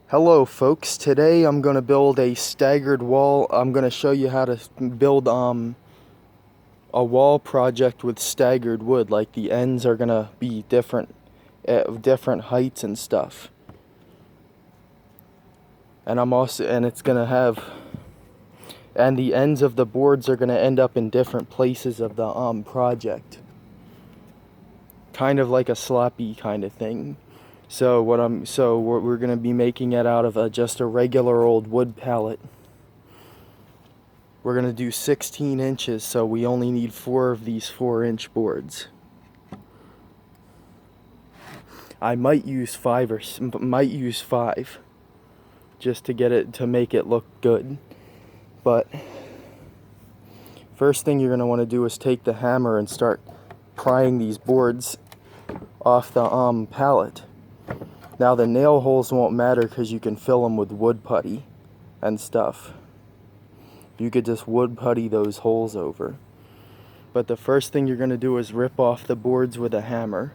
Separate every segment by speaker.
Speaker 1: Hello folks, today I'm going to build a staggered wall. I'm going to show you how to build a wall project with staggered wood. Like the ends are going to be different at different heights and stuff. And it's going to have, and the ends of the boards are going to end up in different places of the project. Kind of like a sloppy kind of thing. So we're going to be making it out of just a regular old wood pallet. We're going to do 16 inches, so we only need 4 of these 4-inch boards. I might use 5 just to make it look good. But first thing you're going to want to do is take the hammer and start prying these boards off the pallet. Now the nail holes won't matter because you can fill them with wood putty and stuff. You could just wood putty those holes over. But the first thing you're going to do is rip off the boards with a hammer.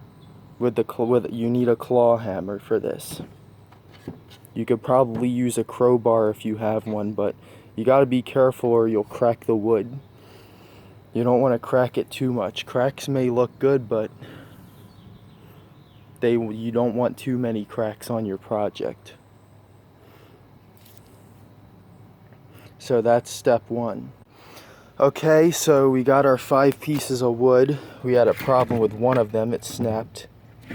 Speaker 1: You need a claw hammer for this. You could probably use a crowbar if you have one, but you got to be careful or you'll crack the wood. You don't want to crack it too much. Cracks may look good, but you don't want too many cracks on your project. So that's step 1. Okay, so we got our 5 pieces of wood. We had a problem with one of them. It snapped.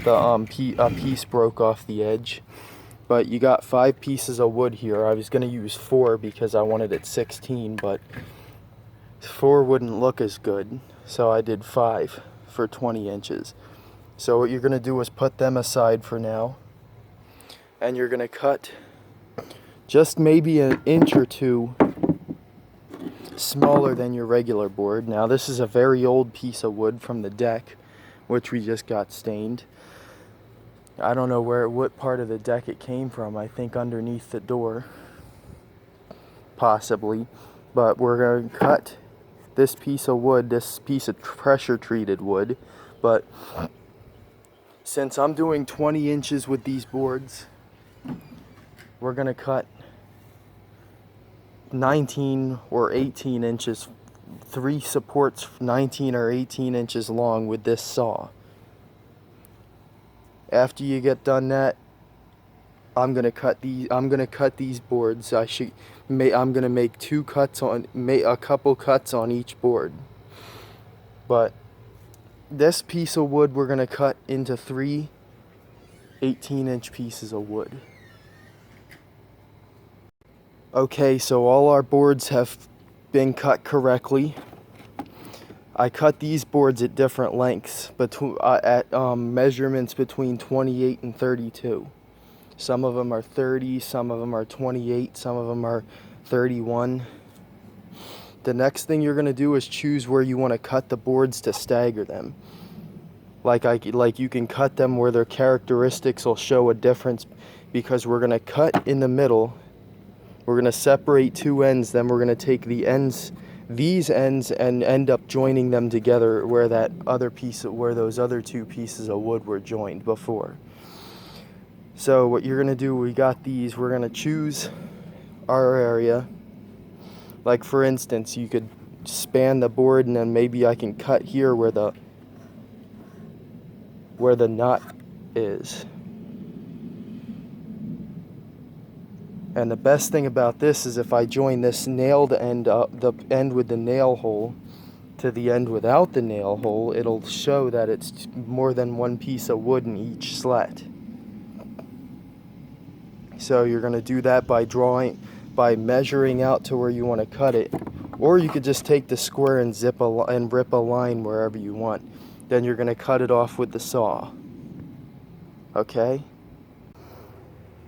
Speaker 1: A piece broke off the edge. But you got 5 pieces of wood here. I was going to use 4 because I wanted it 16, but 4 wouldn't look as good. So I did 5 for 20 inches. So what you're going to do is put them aside for now. And you're going to cut just maybe an inch or 2 smaller than your regular board. Now this is a very old piece of wood from the deck, which we just got stained. I don't know what part of the deck it came from. I think underneath the door, possibly. But we're going to cut this piece of wood, this piece of pressure treated wood. But since I'm doing 20 inches with these boards, we're going to cut 19 or 18 inches, 3 supports 19 or 18 inches long with this saw. After you get done that, I'm gonna cut these boards. I'm gonna make a couple cuts on each board. But this piece of wood we're gonna cut into 3 18-inch pieces of wood. Okay, so all our boards have been cut correctly. I cut these boards at different lengths, at measurements between 28 and 32. Some of them are 30, some of them are 28, some of them are 31. The next thing you're going to do is choose where you want to cut the boards to stagger them. Like you can cut them where their characteristics will show a difference, because we're going to cut in the middle. We're going to separate 2 ends, then we're going to take these ends and end up joining them together where those other 2 pieces of wood were joined before. So what you're going to do, we're going to choose our area. Like for instance, you could span the board and then maybe I can cut here where the nut is. And the best thing about this is if I join this nailed end up, the end with the nail hole, to the end without the nail hole, it'll show that it's more than 1 piece of wood in each slat. So you're going to do that by measuring out to where you want to cut it. Or you could just take the square and rip a line wherever you want. Then you're going to cut it off with the saw. Okay?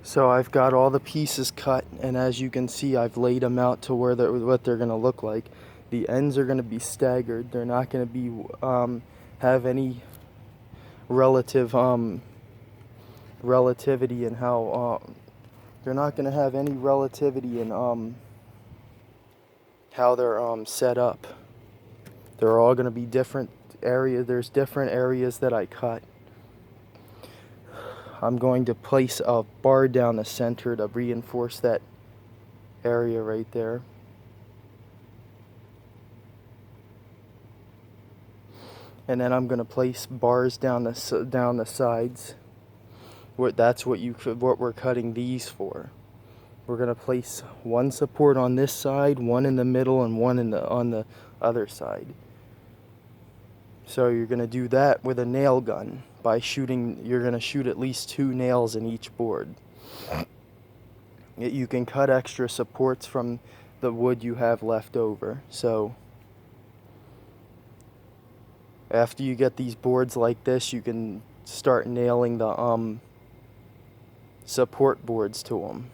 Speaker 1: So I've got all the pieces cut, and as you can see, I've laid them out to what they're going to look like. The ends are going to be staggered. They're not going to be have any relativity in how they're not going to have any relativity in how they're set up. They're all going to be different areas. There's different areas that I cut. I'm going to place a bar down the center to reinforce that area right there. And then I'm going to place bars down the sides. That's what we're cutting these for. We're going to place one support on this side, one in the middle, and one on the other side. So you're going to do that with a nail gun by shooting. You're going to shoot at least 2 nails in each board. You can cut extra supports from the wood you have left over. So after you get these boards like this, you can start nailing the support boards to them.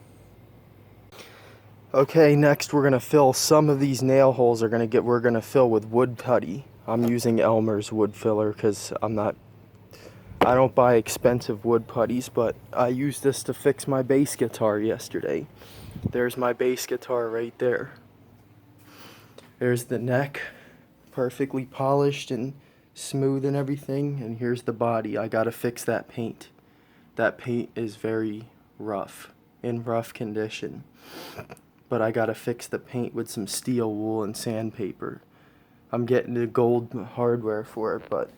Speaker 1: Okay, next we're gonna fill some of these nail holes. We're gonna fill with wood putty. I'm using Elmer's wood filler because I don't buy expensive wood putties, but I used this to fix my bass guitar yesterday. There's my bass guitar right there. There's the neck, perfectly polished and smooth and everything, and here's the body. I gotta fix that paint. That paint is very rough, in rough condition. But I gotta fix the paint with some steel wool and sandpaper. I'm getting the gold hardware for it, but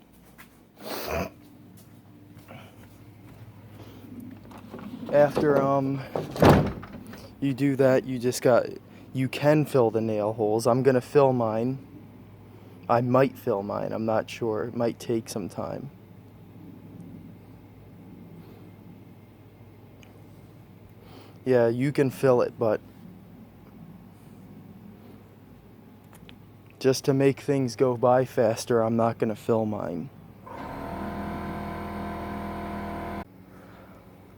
Speaker 1: after you do that, you can fill the nail holes. I'm gonna fill mine. I might fill mine, I'm not sure. It might take some time. Yeah, you can fill it, but just to make things go by faster, I'm not gonna fill mine.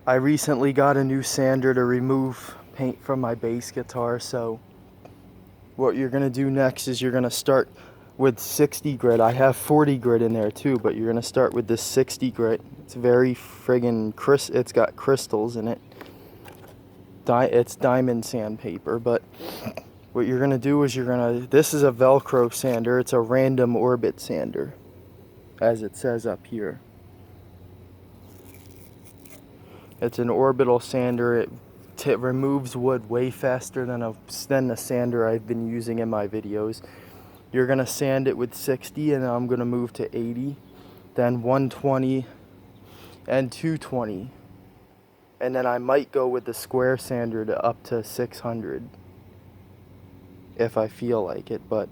Speaker 1: I recently got a new sander to remove paint from my bass guitar, so what you're gonna do next is you're gonna start with 60 grit. I have 40 grit in there too, but you're gonna start with this 60 grit. It's very friggin' it's got crystals in it. It's diamond sandpaper, but what you're gonna do is this is a Velcro sander. It's a random orbit sander, as it says up here. It's an orbital sander. It removes wood way faster than the sander I've been using in my videos. You're gonna sand it with 60, and I'm gonna move to 80, then 120, and 220. And then I might go with the square sander to up to 600 if I feel like it, but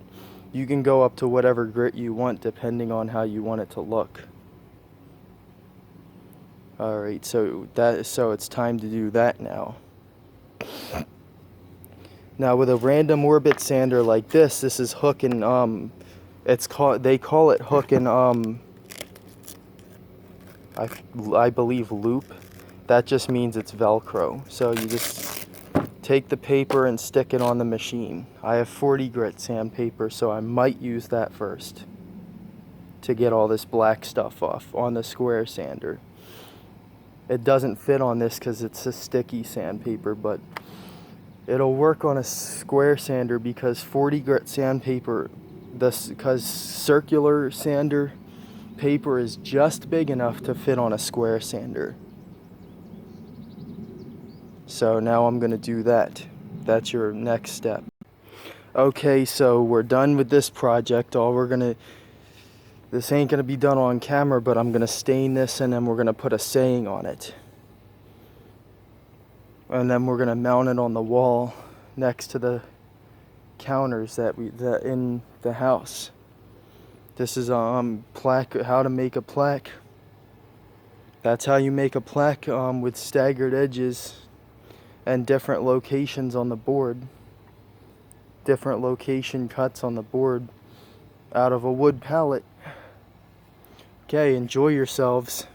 Speaker 1: you can go up to whatever grit you want depending on how you want it to look. Alright, so it's time to do that now. Now with a random orbit sander like this is hook and they call it hook and I believe loop. That just means it's Velcro. So you just take the paper and stick it on the machine. I have 40 grit sandpaper, so I might use that first to get all this black stuff off on the square sander. It doesn't fit on this because it's a sticky sandpaper, but it'll work on a square sander because 40 grit sandpaper, because circular sander paper is just big enough to fit on a square sander. So now I'm gonna do that. That's your next step. Okay, so we're done with this project. This ain't gonna be done on camera, but I'm gonna stain this and then we're gonna put a saying on it. And then we're gonna mount it on the wall next to the counters that in the house. This is plaque, how to make a plaque. That's how you make a plaque with staggered edges and different locations on the board. Different location cuts on the board out of a wood pallet. Okay, enjoy yourselves.